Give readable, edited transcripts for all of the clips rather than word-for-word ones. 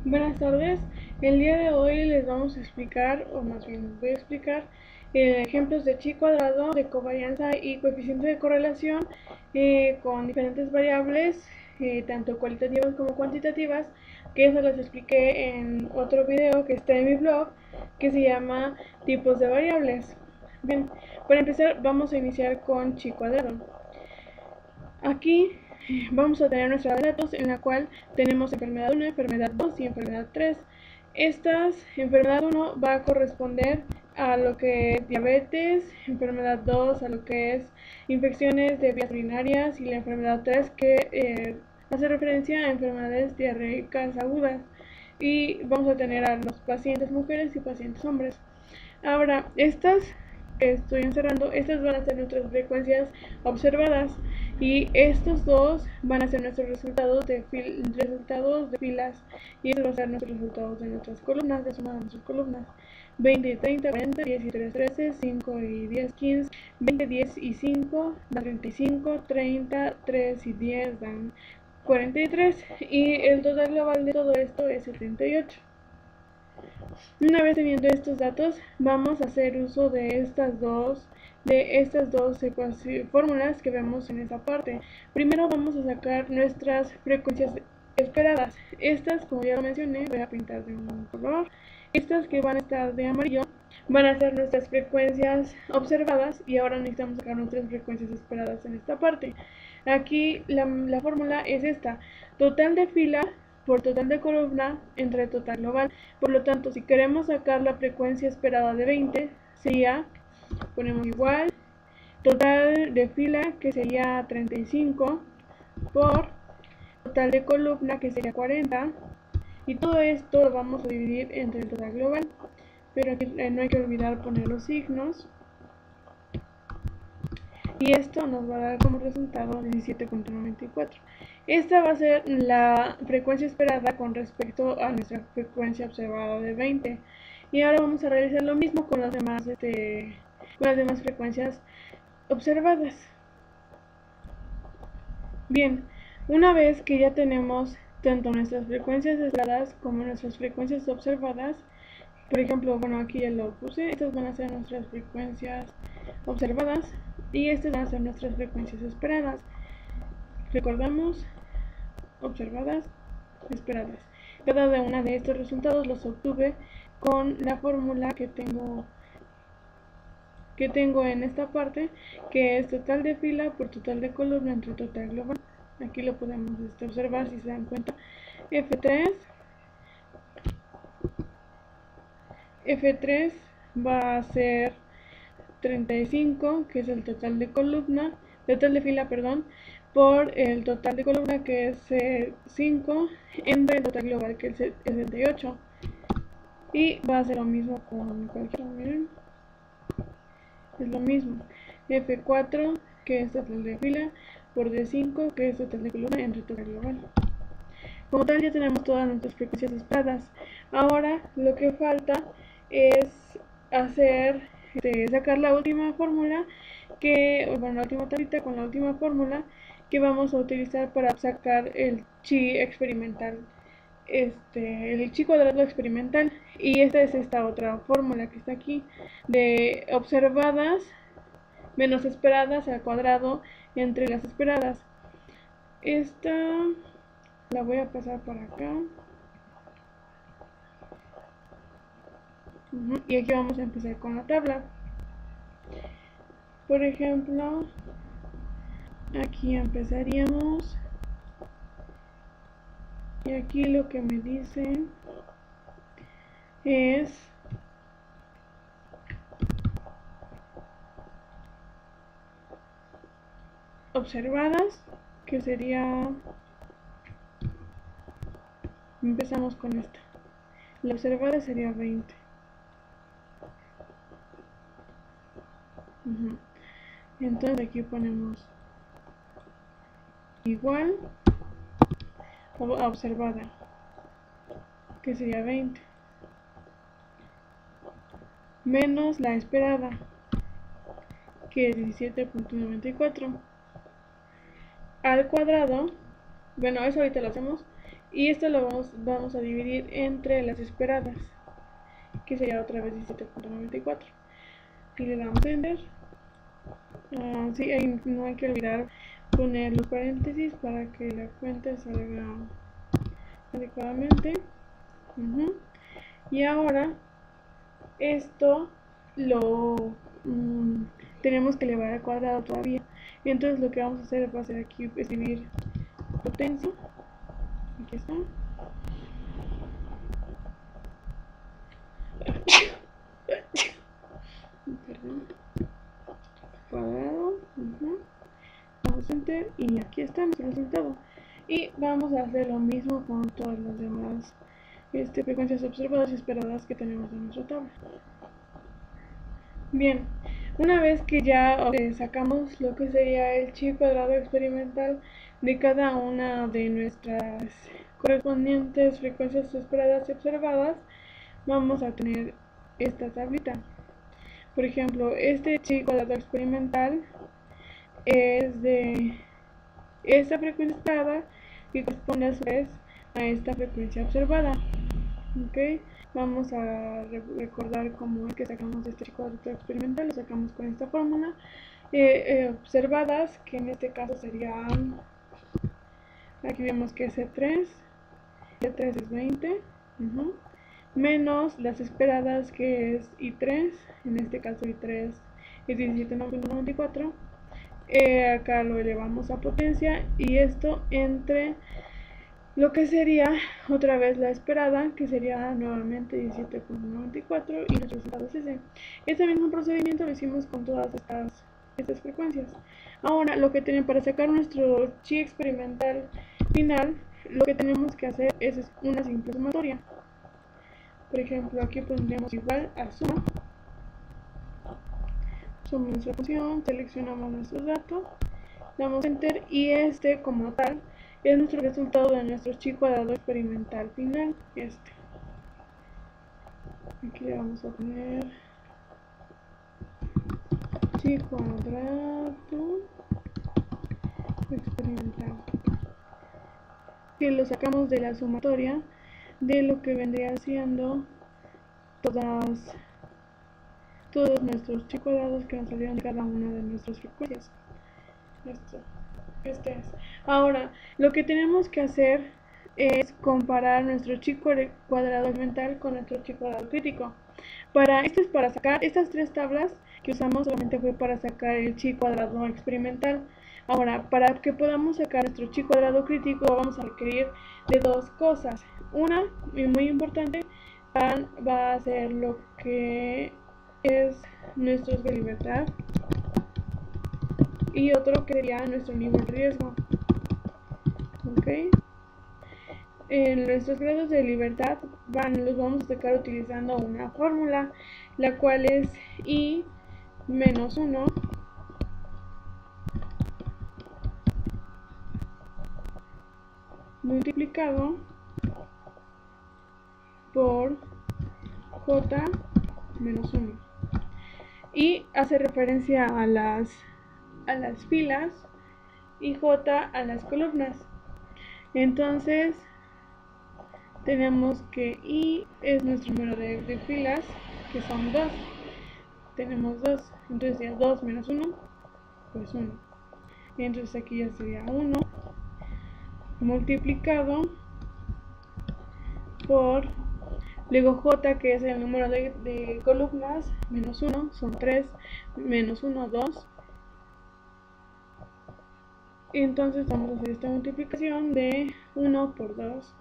Buenas tardes, el día de hoy les vamos a explicar, o más bien voy a explicar, ejemplos de chi cuadrado, de covarianza y coeficiente de correlación con diferentes variables, tanto cualitativas como cuantitativas, que eso les expliqué en otro video que está en mi blog, que se llama tipos de variables. Bien, para empezar vamos a iniciar con chi cuadrado. Aquí vamos a tener nuestra base de datos en la cual tenemos enfermedad 1, enfermedad 2 y enfermedad 3. Enfermedad 1 va a corresponder a lo que es diabetes, enfermedad 2 a lo que es infecciones de vías urinarias y la enfermedad 3 que hace referencia a enfermedades diarreicas agudas. Y vamos a tener a los pacientes mujeres y pacientes hombres. Ahora, estas que estoy encerrando, estas van a ser nuestras frecuencias observadas y estos dos van a ser nuestros resultados de filas y estos van a ser nuestros resultados de nuestras columnas, de suma de nuestras columnas. 20 y 30, 40, 10 y 3, 13, 5 y 10, 15, 20, 10 y 5 dan 35, 30, 3 y 10 dan 43 y el total global de todo esto es 78. Una vez teniendo estos datos, vamos a hacer uso de estas dos fórmulas que vemos en esta parte. Primero vamos a sacar nuestras frecuencias esperadas. Estas, como ya lo mencioné, voy a pintar de un color. Estas que van a estar de amarillo van a ser nuestras frecuencias observadas y ahora necesitamos sacar nuestras frecuencias esperadas en esta parte. Aquí la fórmula es esta: total de fila por total de columna entre total global. Por lo tanto, si queremos sacar la frecuencia esperada de 20, sería, ponemos igual, total de fila, que sería 35, por total de columna, que sería 40, y todo esto lo vamos a dividir entre el total global. Pero aquí no hay que olvidar poner los signos. Y esto nos va a dar como resultado 17.94. Esta va a ser la frecuencia esperada con respecto a nuestra frecuencia observada de 20. Y ahora vamos a realizar lo mismo con las demás frecuencias observadas. Bien, una vez que ya tenemos tanto nuestras frecuencias esperadas como nuestras frecuencias observadas, por ejemplo, bueno, aquí ya lo puse, estas van a ser nuestras frecuencias observadas y estas van a ser nuestras frecuencias esperadas. Recordamos, observadas, esperadas. Cada una de estos resultados los obtuve con la fórmula que tengo en esta parte, que es total de fila por total de columna entre total global. Aquí lo podemos observar si se dan cuenta. F3 va a ser 35, que es el total de columna, total de fila, perdón, por el total de columna, que es 5, entre el total global, que es 68. Y va a ser lo mismo con cualquiera, miren, es lo mismo. F4, que es total de fila, por D5, que es total de columna, entre total global. Como tal, ya tenemos todas nuestras frecuencias esperadas. Ahora lo que falta es sacar la última fórmula, la última tablita con la última fórmula que vamos a utilizar para sacar el chi experimental, el chi cuadrado experimental. Y esta es esta otra fórmula que está aquí, de observadas menos esperadas al cuadrado entre las esperadas. Esta la voy a pasar para acá. Y aquí vamos a empezar con la tabla. Por ejemplo, aquí empezaríamos. Y aquí lo que me dicen es observadas, que sería, empezamos con esta. La observada sería 20. Entonces aquí ponemos igual a observada, que sería 20, menos la esperada, que es 17.94, al cuadrado. Bueno, eso ahorita lo hacemos. y esto lo vamos a dividir entre las esperadas, que sería otra vez 17.94, y le damos enter. Sí, no hay que olvidar poner los paréntesis para que la cuenta salga adecuadamente. Y ahora esto lo tenemos que elevar al cuadrado todavía, y entonces lo que vamos a hacer va a ser aquí escribir potencia, aquí está, cuadrado, damos enter y aquí está nuestro resultado. Y vamos a hacer lo mismo con todas las demás frecuencias observadas y esperadas que tenemos en nuestra tabla. Bien, una vez que ya sacamos lo que sería el chi cuadrado experimental de cada una de nuestras correspondientes frecuencias esperadas y observadas, vamos a tener esta tablita. Por ejemplo, este chi cuadrado experimental es de esta frecuencia esperada y corresponde a su vez a esta frecuencia observada. ¿Okay? Vamos a recordar cómo es que sacamos este chi cuadrado experimental. Lo sacamos con esta fórmula. Observadas, que en este caso serían, aquí vemos que es C3 es 20, menos las esperadas, que es I3, en este caso I3 es 17.94. Acá lo elevamos a potencia, y esto entre lo que sería otra vez la esperada, que sería nuevamente 17.94, y nuestro resultado es ese. Este mismo procedimiento lo hicimos con todas estas frecuencias. Ahora, lo que tenemos para sacar nuestro chi experimental final, lo que tenemos que hacer es una simple sumatoria. Por ejemplo, aquí pondríamos igual a suma nuestra función, seleccionamos nuestros datos, damos enter, y este como tal es nuestro resultado de nuestro chi cuadrado experimental final. Aquí le vamos a poner chi cuadrado experimental, que lo sacamos de la sumatoria de lo que vendría siendo todos nuestros chi cuadrados que nos salieron de cada una de nuestras frecuencias. Este es. Ahora, lo que tenemos que hacer es comparar nuestro chi cuadrado experimental con nuestro chi cuadrado crítico. Esto es para sacar estas tres tablas que usamos, solamente fue para sacar el chi cuadrado experimental. Ahora, para que podamos sacar nuestro chi cuadrado crítico, vamos a requerir de dos cosas. Una, y muy importante, va a ser lo que es nuestro de libertad, y otro que sería nuestro nivel de riesgo. En nuestros grados de libertad los vamos a sacar utilizando una fórmula, la cual es I menos 1 multiplicado por J menos 1, y hace referencia a las filas y J a las columnas. Entonces tenemos que I es nuestro número de filas, que son 2. Tenemos 2, entonces ya 2 menos 1, pues 1. Y entonces aquí ya sería 1 multiplicado por, luego J, que es el número de columnas, menos 1, son 3, menos 1, 2. Y entonces vamos a hacer esta multiplicación de 1 por 2.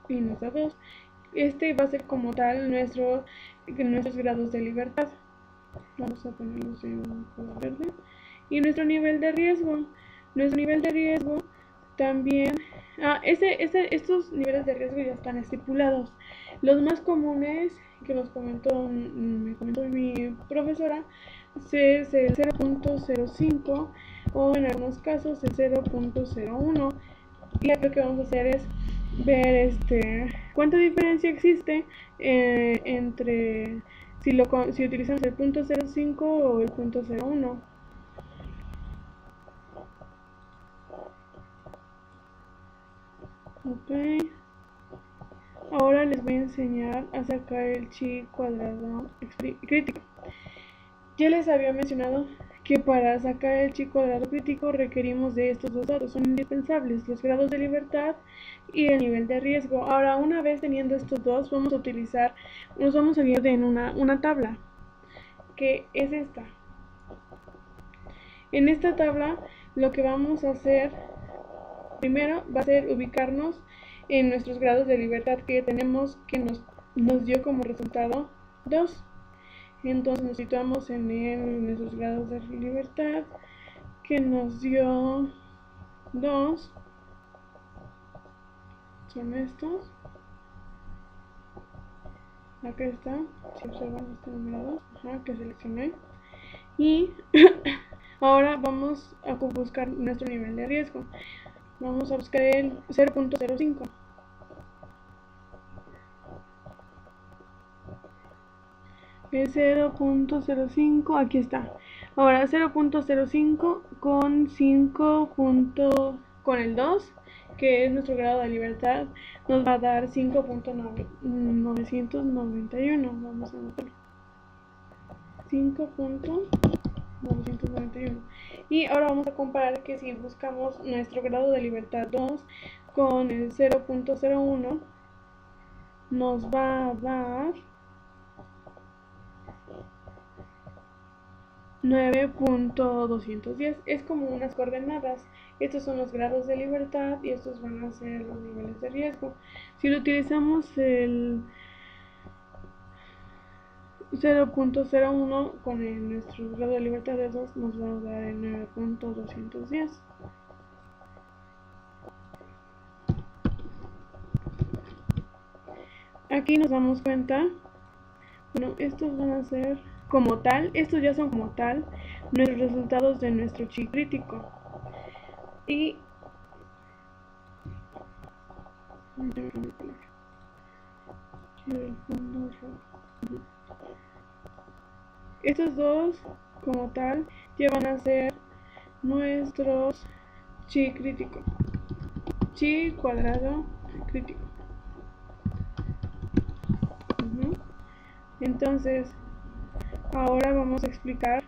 Y nos da 2. Este va a ser como tal nuestros grados de libertad. Vamos a ponerlos en un color verde. Y nuestro nivel de riesgo. Nuestro nivel de riesgo también... estos niveles de riesgo ya están estipulados. Los más comunes que me comentó mi profesora es el 0.05 o en algunos casos el 0.01. Y lo que vamos a hacer es ver cuánta diferencia existe entre si utilizamos el punto 0,5 o el punto 0,1. Ok. Ahora les voy a enseñar a sacar el chi cuadrado crítico. Ya les había mencionado que para sacar el chi cuadrado crítico requerimos de estos dos datos, son indispensables, los grados de libertad y el nivel de riesgo. Ahora, una vez teniendo estos dos, nos vamos a guiar en una tabla, que es esta. En esta tabla, lo que vamos a hacer primero va a ser ubicarnos en nuestros grados de libertad que tenemos, que nos dio como resultado 2. Entonces nos situamos en nuestros grados de libertad que nos dio 2. Son estos. Acá está. Si observan este número 2, que seleccioné. Y ahora vamos a buscar nuestro nivel de riesgo. Vamos a buscar el 0.05. El 0.05, aquí está. Ahora 0.05 con 5 con el 2, que es nuestro grado de libertad, nos va a dar 5.991. Vamos a anotarlo. 5.991. Y ahora vamos a comparar que si buscamos nuestro grado de libertad 2 con el 0.01, nos va a dar 9.210. Es como unas coordenadas. Estos son los grados de libertad y estos van a ser los niveles de riesgo. Si lo utilizamos el 0.01 con nuestro grado de libertad de 2, nos va a dar el 9.210. Aquí nos damos cuenta, bueno, estos van a ser como tal, estos ya son como tal nuestros resultados de nuestro chi crítico. Y estos dos como tal ya van a ser nuestros chi crítico, chi cuadrado crítico. Entonces ahora vamos a explicar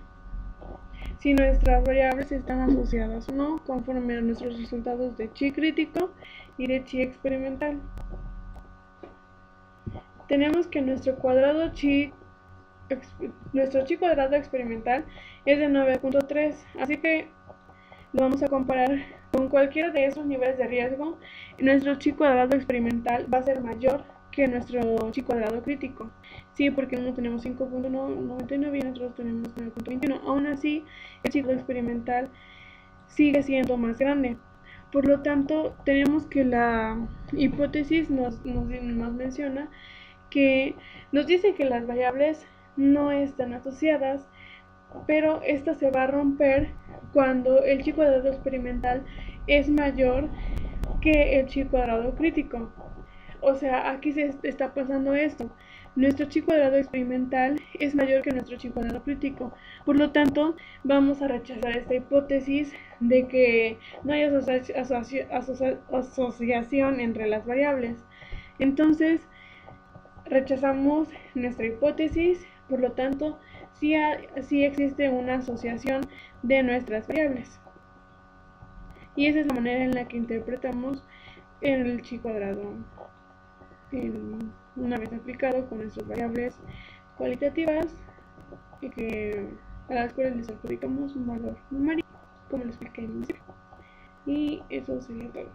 si nuestras variables están asociadas o no conforme a nuestros resultados de chi crítico y de chi experimental. Tenemos que nuestro chi cuadrado experimental es de 9.3, así que lo vamos a comparar con cualquiera de esos niveles de riesgo. Nuestro chi cuadrado experimental va a ser mayor que nuestro chi cuadrado crítico. Sí, porque uno tenemos 5.99 y nosotros tenemos 9.21. Aún así, el chi cuadrado experimental sigue siendo más grande. Por lo tanto, tenemos que la hipótesis nos menciona que nos dice que las variables no están asociadas, pero esta se va a romper cuando el chi cuadrado experimental es mayor que el chi cuadrado crítico. O sea, aquí se está pasando esto. Nuestro chi cuadrado experimental es mayor que nuestro chi cuadrado crítico. Por lo tanto, vamos a rechazar esta hipótesis de que no hay asociación entre las variables. Entonces, rechazamos nuestra hipótesis, por lo tanto, sí existe una asociación de nuestras variables. Y esa es la manera en la que interpretamos el chi cuadrado una vez aplicado con nuestras variables cualitativas a las cuales les adjudicamos un valor numérico, como lo expliqué en el principio. Y eso sería todo.